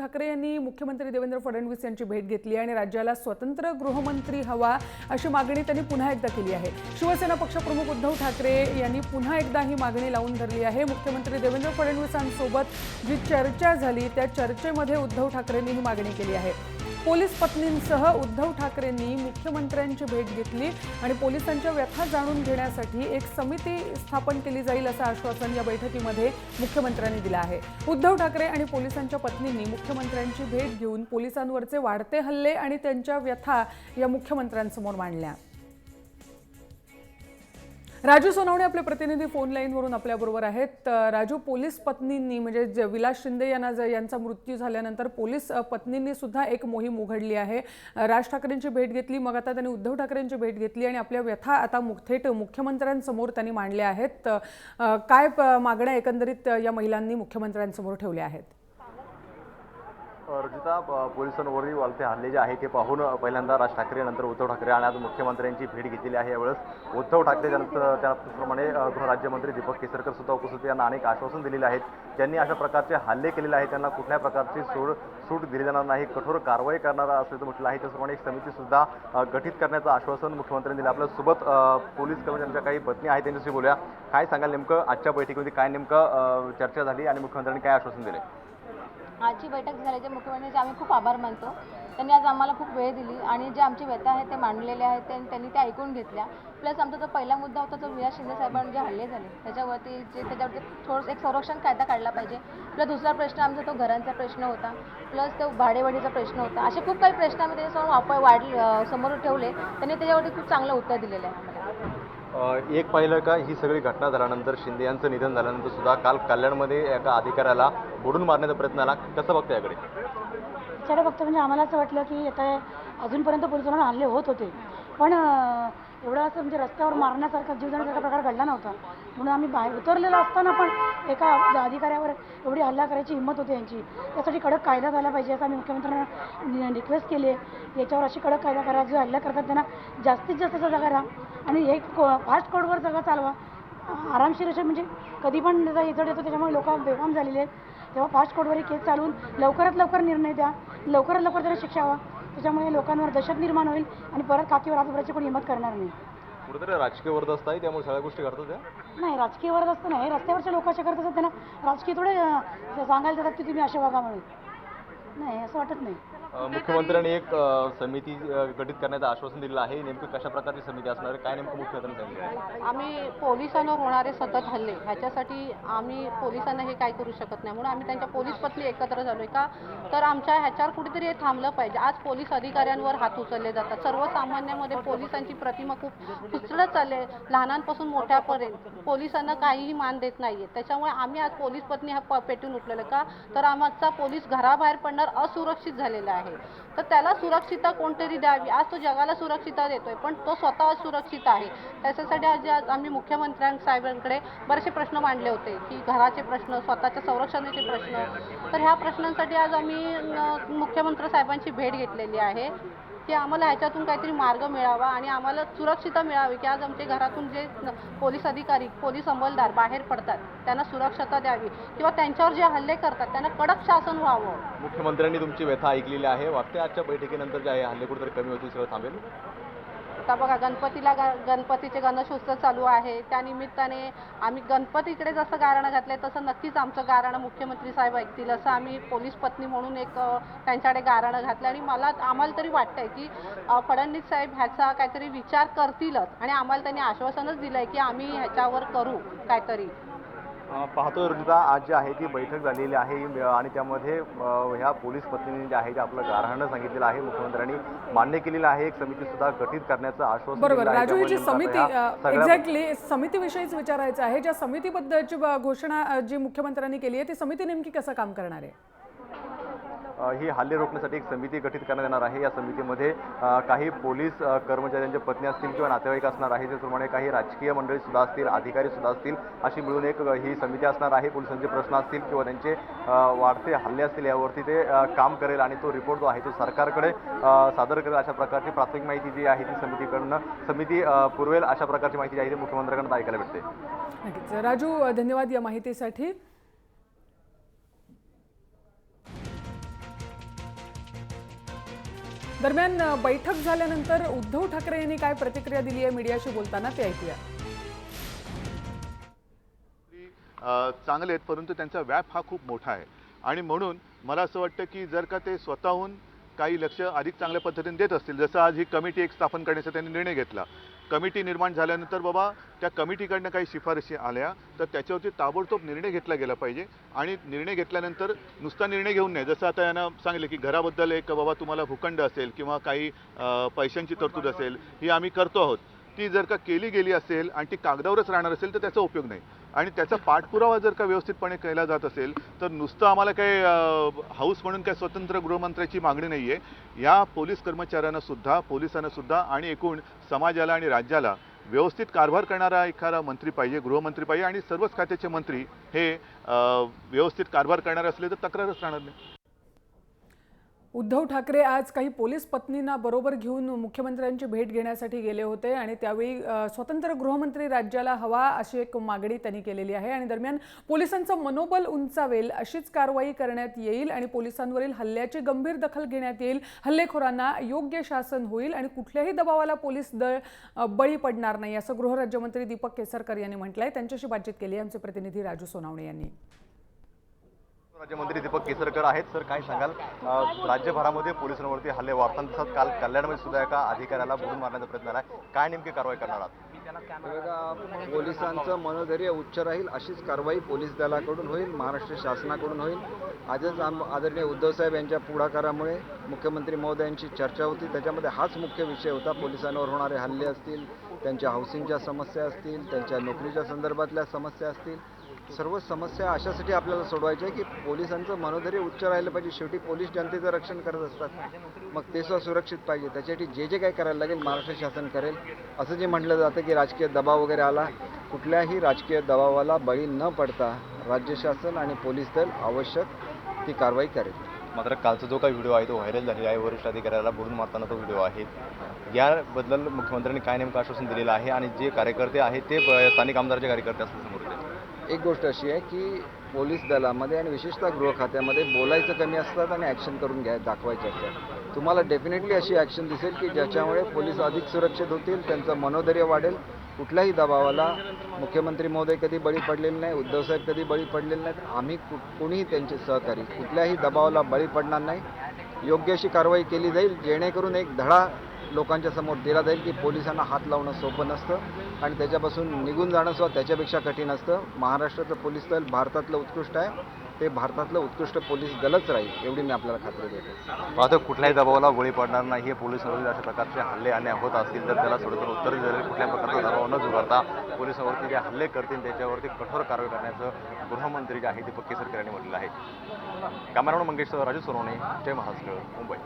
ठाकरे यांनी मुख्यमंत्री देवेंद्र फडणवीस यांची भेट घेतली आणि राज्याला स्वतंत्र गृहमंत्री हवा अशी मागणी त्यांनी पुन्हा एकदा केली आहे। शिवसेना पक्षप्रमुख उद्धव ठाकरे यांनी पुन्हा एकदा ही मागणी लावून धरली आहे। मुख्यमंत्री देवेंद्र फडणवीसांसोबत जी चर्चा झाली त्या चर्चेमध्ये उद्धव ठाकरेंनी ही मागणी केली आहे। पोलीस पत्नींसह उद्धव ठाकरेंनी मुख्यमंत्र्यांची भेट घेतली आणि पोलिसांच्या व्यथा जाणून घेण्यासाठी एक समिती स्थापन केली जाईल असं आश्वासन या बैठकीमध्ये मुख्यमंत्र्यांनी दिलं आहे। उद्धव ठाकरे आणि पोलिसांच्या पत्नींनी मुख्यमंत्र्यांची भेट घेऊन पोलिसांवरचे वाढते हल्ले आणि त्यांच्या व्यथा या मुख्यमंत्र्यांसमोर मांडल्या। राजू सोनवणे आपले प्रतिनिधी फोन लाईनवरून आपल्याबरोबर आहेत। राजू, पोलीस पत्नींनी म्हणजे विलास शिंदे यांचा मृत्यू झाल्यानंतर पोलीस पत्नींनी सुद्धा एक मोहीम उघडली आहे। राज ठाकरेंची भेट घेतली, मग आता त्यांनी उद्धव ठाकरेंची भेट घेतली आणि आपल्या व्यथा आता थेट मुख्यमंत्र्यांसमोर त्यांनी मांडल्या आहेत। काय मागण्या एकंदरीत या महिलांनी मुख्यमंत्र्यांसमोर ठेवल्या आहेत? रजिता, पोलिसांवरील वाढते हल्ले जे आहे ते पाहून पहिल्यांदा राज ठाकरे नंतर उद्धव ठाकरे आणि आज मुख्यमंत्र्यांची भेट घेतलेली आहे। यावेळेस उद्धव ठाकरे त्याप्रमाणे गृहराज्यमंत्री दीपक केसरकर सुद्धा उपस्थित यांना अनेक आश्वासन दिलेले आहेत। ज्यांनी अशा प्रकारचे हल्ले केलेले आहेत त्यांना कुठल्या प्रकारची सूट दिली जाणार नाही, कठोर कारवाई करणार असल्याचं म्हटलं आहे। त्याचप्रमाणे एक समिती सुद्धा गठीत करण्याचं आश्वासन मुख्यमंत्र्यांनी दिलं। आपल्यासोबत पोलीस कर्मचाऱ्यांच्या काही पत्नी आहेत त्यांच्याशी बोलूया। काय सांगाल, नेमकं आजच्या बैठकीमध्ये काय नेमकं चर्चा झाली आणि मुख्यमंत्र्यांनी काय आश्वासन दिले? आजची बैठक झाल्याचे मुख्यमंत्र्यांचे आम्ही खूप आभार मानतो। त्यांनी आज आम्हाला खूप वेळ दिली आणि जे आमची व्यथा आहेत ते मांडलेले आहेत त्यांनी ते ऐकून घेतल्या। प्लस आमचा जो पहिला मुद्दा होता तो विलास शिंदे साहेबांचे जे हल्ले झाले त्याच्यावरती थोडं एक संरक्षण कायदा काढला पाहिजे। प्लस दुसरा प्रश्न आमचा तो घरांचा प्रश्न होता, प्लस तो भाडेवाढीचा प्रश्न होता। असे खूप काही प्रश्न आम्ही त्याच्यासमोर समोर ठेवले। त्यांनी त्याच्यावरती खूप चांगलं उत्तर दिलेलं आहे आम्हाला। एक पाहिलं का, ही सगळी घटना झाल्यानंतर शिंदे यांचं निधन झाल्यानंतर सुद्धा काल कल्याणमध्ये एका अधिकाऱ्याला बुडून मारण्याचा प्रयत्न आला, कसं बघतं याकडे? त्याच्याकडे बघतो म्हणजे आम्हाला असं वाटलं की आता अजूनपर्यंत पोलिसांना हल्ले होत होते, पण एवढं असं म्हणजे रस्त्यावर मारण्यासारखा जीव जाण्यासारखा प्रकार घडला नव्हता। म्हणून आम्ही बाहेर उतरलेलो असताना पण एका अधिकाऱ्यावर एवढी हल्ला करायची हिंमत होती यांची। त्यासाठी कडक कायदा झाला पाहिजे असं आम्ही मुख्यमंत्र्यांना रिक्वेस्ट केली आहे। याच्यावर अशी कडक कायदा करा, जो हल्ला करतात त्यांना जास्तीत जास्त सजा करा आणि हे फास्ट कोडवर सगळं चालवा। आरामशीर असे म्हणजे कधी पण त्याचा इजड येतो, त्याच्यामुळे लोक बेफाम झालेले आहेत। तेव्हा फास्ट कोडवर केस चालवून लवकरात लवकर निर्णय द्या, लवकरात लवकर त्याला शिक्षा व्हा। त्याच्यामुळे लोकांवर दहशत निर्माण होईल आणि परत खाकीवर हात उघडायची कोणी हिंमत करणार नाही। कुठेतरी राजकीय वर्दस्त आहे, त्यामुळे सगळ्या गोष्टी घडतात त्या नाही, राजकीय वर्दस्त नाही, रस्त्यावरचे लोक असे करत असतात त्यांना राजकीय थोडे सांगायला जातात की तुम्ही असे वागा म्हणून, नाही असं वाटत नाही। मुख्यमंत्र्यांनी एक समिती गठीत करण्याचं आश्वासन दिलेलं आहे। नेमकं कशा प्रकारची समिती असणार आहे, काय नेमकं मुख्यमंत्र्यांनी सांगितलं आहे? आम्ही पोलिसांवर होणारे सतत हल्ले ह्याच्यासाठी आम्ही पोलिसांना हे काय करू शकत नाही, म्हणून आम्ही त्यांच्या पोलीस पत्नी एकत्र झालोय का तर आमच्या ह्याच्यावर कुठेतरी हे थांबलं पाहिजे। आज पोलीस अधिकाऱ्यांवर हात उचलले जातात। सर्वसामान्यांमध्ये पोलिसांची प्रतिमा खूप उचलत चालले, लहानांपासून मोठ्यापर्यंत पोलिसांना काहीही मान देत नाहीये। त्याच्यामुळे आम्ही आज पोलीस पत्नी हा पेटून उठलेलं का तर आमचा पोलीस घराबाहेर पडणार असुरक्षित झालेला आहे, तर त्याला सुरक्षितता कोणतरी द्यावी। आज तो जगाला सुरक्षितता देतोय पण तो स्वतः सुरक्षित आहे। त्याच्यासाठी आज आम्ही मुख्यमंत्र्यांसाहेबांकडे बरेचसे प्रश्न मांडले होते की घराचे प्रश्न, स्वतःच्या संरक्षणाचे प्रश्न। तर ह्या प्रश्नांसाठी आज आम्ही मुख्यमंत्री साहेबांची भेट घेतलेली आहे की आम्हाला ह्याच्यातून काहीतरी मार्ग मिळावा आणि आम्हाला सुरक्षितता मिळावी की आज आमच्या घरातून जे पोलीस अधिकारी, पोलीस अंमलदार बाहेर पडतात त्यांना सुरक्षितता द्यावी किंवा त्यांच्यावर जे हल्ले करतात त्यांना कडक शासन व्हावं। मुख्यमंत्र्यांनी तुमची व्यथा ऐकलेली आहे, वाटते आजच्या बैठकीनंतर जे आहे हल्ले कुठेतरी कमी होतील, सगळं थांबेल? आता बघा गणपतीचे गणेशोत्सव चालू आहे, त्यानिमित्ताने आम्ही गणपतीकडे जसं गारणं घातलंय तसं नक्कीच आमचं गारणं मुख्यमंत्री साहेब ऐकतील असं आम्ही पोलीस पत्नी म्हणून एक त्यांच्याकडे गारणं घातलं आणि आम्हाला तरी वाटतंय की फडणवीस साहेब ह्याचा काहीतरी विचार करतीलच आणि आम्हाला त्यांनी आश्वासनच दिलंय की आम्ही ह्याच्यावर करू काहीतरी। पाहतो रजिता, आज जी आहे ती बैठक झालेली आहे आणि त्यामध्ये ह्या पोलीस पत्नींनी जे आहे ते आपलं गारहाणं सांगितलेलं आहे। मुख्यमंत्र्यांनी मान्य केलेलं आहे, एक समिती सुद्धा गठीत करण्याचं आश्वासन दिलेलं आहे। बरोबर राजू, ही जी समिती एक्झॅक्टली समितीविषयीच विचारायचं आहे। ज्या समितीबद्दलची घोषणा जी मुख्यमंत्र्यांनी केली आहे ती समिती नेमकी कसं काम करणार आहे? ही हल्ले रोखण्यासाठी एक समिती गठीत करण्यात येणार आहे। या समितीमध्ये काही पोलीस कर्मचाऱ्यांच्या पत्नी असतील किंवा नातेवाईक असणार आहे, त्याचप्रमाणे काही राजकीय मंडळी सुद्धा असतील, अधिकारी सुद्धा असतील, अशी मिळून एक ही समिती असणार आहे। पोलिसांचे प्रश्न असतील किंवा त्यांचे वाढते हल्ले असतील यावरती ते काम करेल आणि तो रिपोर्ट जो आहे तो सरकारकडे सादर करेल। अशा प्रकारची प्राथमिक माहिती जी आहे ती समिती पुरवेल, अशा प्रकारची माहिती जी आहे ती मुख्यमंत्र्यांकडून ऐकायला भेटते। नक्कीच राजू, धन्यवाद या माहितीसाठी। दरम्यान बैठक झाल्यानंतर उद्धव ठाकरे यांनी काय प्रतिक्रिया दिली आहे मीडियाशी बोलताना ते ऐकूया. चांगले आहेत, परंतु त्यांचा व्याप हा खूप मोठा आहे आणि म्हणून मला असं वाटतं की जर का ते स्वतःहून काही लक्ष अधिक चांगल्या पद्धतीने देत असतील, जसं आज ही कमिटी एक स्थापन करण्याचा त्यांनी निर्णय घेतला. कमिटी निर्माण झाल्यानंतर बाबा त्या कमिटीकडनं काही शिफारशी आल्या तर त्याच्यावरती ताबडतोब निर्णय घेतला गेला पाहिजे आणि निर्णय घेतल्यानंतर नुसता निर्णय घेऊन नाही, जसं आता यांना सांगितलं की घराबद्दल एक बाबा तुम्हाला भूखंड असेल किंवा काही पैशांची तरतूद असेल ही आम्ही करतो आहोत, ती जर का केली गेली असेल आणि ती कागदावरच राहणार असेल तर त्याचा उपयोग नाही आणि त्याचा पाठपुरावा जर का व्यवस्थितपणे केला जात असेल तर नुसतं आम्हाला काही हाऊस म्हणून काही स्वतंत्र गृहमंत्र्याची मागणी नाही आहे. या पोलीस कर्मचाऱ्यांना सुद्धा, पोलिसांना सुद्धा आणि एकूण समाजाला आणि राज्याला व्यवस्थित कारभार करणारा एखादा मंत्री पाहिजे, गृहमंत्री पाहिजे आणि सर्वच खात्याचे मंत्री हे व्यवस्थित कारभार करणारे असले तर तक्रारच राहणार नाही. उद्धव ठाकरे आज काही पोलीस पत्नींना बरोबर घेऊन मुख्यमंत्र्यांची भेट घेण्यासाठी गेले होते आणि त्यावेळी स्वतंत्र गृहमंत्री राज्याला हवा अशी एक मागणी त्यांनी केलेली आहे आणि दरम्यान पोलिसांचं मनोबल उंचावेल अशीच कारवाई करण्यात येईल आणि पोलिसांवरील हल्ल्याची गंभीर दखल घेण्यात येईल. हल्लेखोरांना योग्य शासन होईल आणि कुठल्याही दबावाला पोलीस दल बळी पडणार नाही असं गृहराज्यमंत्री दीपक केसरकर यांनी म्हटलंय. त्यांच्याशी बातचीत केली आमचे प्रतिनिधी राजू सोनावणे यांनी. राज्यमंत्री दीपक केसरकर आहेत. सर, काय सांगाल, राज्यभरामध्ये पोलिसांवरती हल्ले वाढताना दिसतात, काल कल्याणमध्ये सुद्धा एका अधिकाऱ्याला बुडून मारण्याचा प्रयत्न झाला, काय नेमकी कारवाई करणार आहात? पोलिसांचं मनोधैर्य उच्च राहील अशीच कारवाई पोलीस दलाकडून होईल, महाराष्ट्र शासनाकडून होईल. आजच आदरणीय उद्धवसाहेब यांच्या पुढाकारामुळे मुख्यमंत्री महोदयांची चर्चा होती, त्याच्यामध्ये हाच मुख्य विषय होता. पोलिसांवर होणारे हल्ले असतील, त्यांच्या हाऊसिंगच्या समस्या असतील, त्यांच्या नोकरीच्या संदर्भातल्या समस्या असतील, सर्व समस्या अशासाठी आपल्याला सोडवायच्या आहे की पोलिसांचं मनोधैर्य उच्च राहिलं पाहिजे. शेवटी पोलीस जनतेचं रक्षण करत असतात, मग ते सुद्धा सुरक्षित पाहिजे. त्याच्यासाठी जे जे काही करायला लागेल महाराष्ट्र शासन करेल. असं जे म्हटलं जातं की राजकीय दबाव वगैरे आला, कुठल्याही राजकीय दबावाला बळी न पडता राज्य शासन आणि पोलीस दल आवश्यक ती कारवाई करेल. मात्र कालचा जो काही व्हिडिओ आहे तो व्हायरल झालेला आहे, वरिष्ठ अधिकाऱ्याला बुडून मारताना तो व्हिडिओ आहे. याबद्दल मुख्यमंत्र्यांनी काय नेमकं आश्वासन दिलेलं आहे आणि जे कार्यकर्ते आहेत ते स्थानिक आमदारचे कार्यकर्ते असं समोर येते? एक गोष्ट अशी आहे की पोलीस दलामध्ये आणि विशेषतः गृह खात्यामध्ये बोलायचं कमी असतात आणि ॲक्शन करून दाखवायचे असतात. तुम्हाला डेफिनेटली अशी ॲक्शन दिसेल की ज्याच्यामुळे पोलीस अधिक सुरक्षित होतील, त्यांचं मनोधैर्य वाढेल. कुठल्याही दबावाला मुख्यमंत्री महोदय कधी बळी पडलेले नाही, उद्धवसाहेब कधी बळी पडलेले नाहीत. आम्ही कोणीही त्यांचे सहकारी कुठल्याही दबावाला बळी पडणार नाही. योग्य अशी कारवाई केली जाईल जेणेकरून एक धडा लोकांच्या समोर दिला जाईल की पोलिसांना हात लावणं सोपं नसतं आणि त्याच्यापासून निघून जाणं सुद्धा त्याच्यापेक्षा कठीण असतं. महाराष्ट्राचं पोलीस दल भारतातलं उत्कृष्ट आहे, ते भारतातलं उत्कृष्ट पोलीस दलच राहील एवढी मी आपल्याला खात्री देतो. आता कुठल्याही दबावाला बळी पडणार नाही. हे पोलिसांवरील अशा प्रकारचे हल्ले आणि होत असतील तर त्याला सडोतर उत्तर दिलं, कुठल्या प्रकारचा दबाव न झुगारता पोलिसांवरती जे हल्ले करतील त्याच्यावरती कठोर कारवाई करण्याचं गृहमंत्री जे आहे दीपक केसरकर यांनी म्हटलं आहे. कॅमेरामॅन मंगेश राजू सोनवणे, जय महाराष्ट्र, मुंबई.